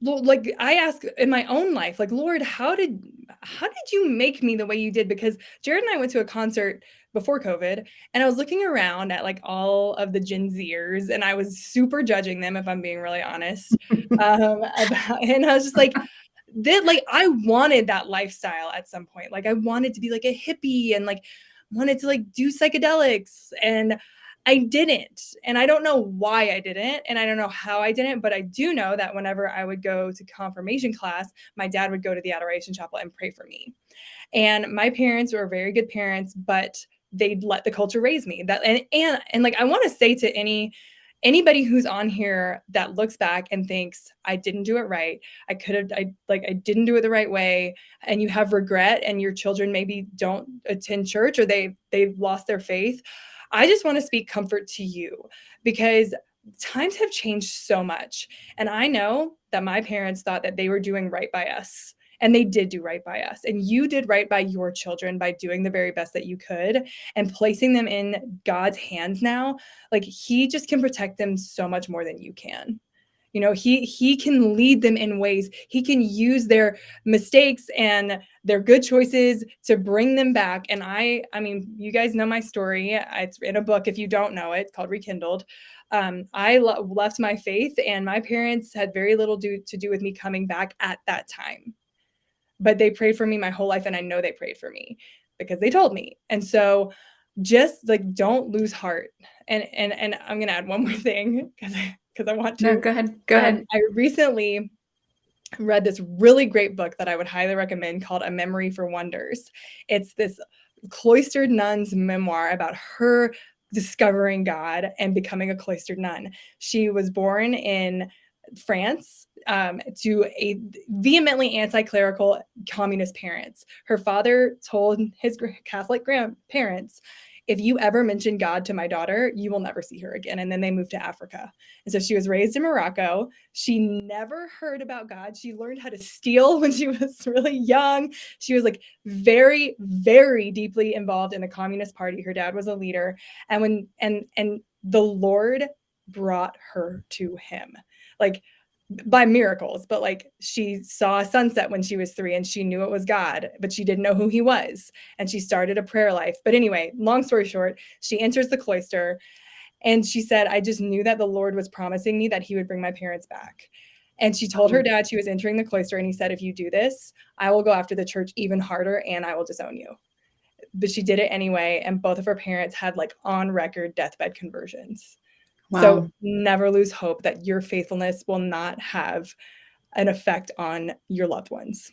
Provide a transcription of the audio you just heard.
like I ask in my own life, like, Lord, how did you make me the way you did? Because Jared and I went to a concert before COVID, and I was looking around at like all of the Gen Zers, and I was super judging them, if I'm being really honest. And I was just like, like I wanted that lifestyle at some point. Like I wanted to be like a hippie and like wanted to like do psychedelics, and I didn't. And I don't know why I didn't, and I don't know how I didn't, but I do know that whenever I would go to confirmation class, my dad would go to the adoration chapel and pray for me. And my parents were very good parents, but they'd let the culture raise me. That and like I want to say to anybody who's on here that looks back and thinks I didn't do it right, I didn't do it the right way, and you have regret, and your children maybe don't attend church, or they've lost their faith. I just want to speak comfort to you, because times have changed so much, and I know that my parents thought that they were doing right by us. And they did do right by us. And you did right by your children by doing the very best that you could and placing them in God's hands now. Like he just can protect them so much more than you can. You know, he can lead them in ways. He can use their mistakes and their good choices to bring them back. And I mean, you guys know my story. It's in a book if you don't know it, called Rekindled. I left my faith, and my parents had very little to do with me coming back at that time, but they prayed for me my whole life, and I know they prayed for me because they told me. And so just like don't lose heart. And I'm gonna add one more thing because I want No, to. go ahead. Go ahead. I recently read this really great book that I would highly recommend called A Memory for Wonders. It's this cloistered nun's memoir about her discovering God and becoming a cloistered nun. She was born in France to a vehemently anti-clerical communist parents. Her father told his Catholic grandparents, if you ever mention God to my daughter, you will never see her again. And then they moved to Africa. And so she was raised in Morocco. She never heard about God. She learned how to steal when she was really young. She was like very, very deeply involved in the Communist Party. Her dad was a leader. And the Lord brought her to him. Like by miracles, but like she saw a sunset when she was 3 and she knew it was God, but she didn't know who he was. And she started a prayer life. But anyway, long story short, she enters the cloister, and she said, I just knew that the Lord was promising me that he would bring my parents back. And she told her dad she was entering the cloister, and he said, if you do this, I will go after the church even harder and I will disown you. But she did it anyway, and both of her parents had like on record deathbed conversions. Wow. So never lose hope that your faithfulness will not have an effect on your loved ones.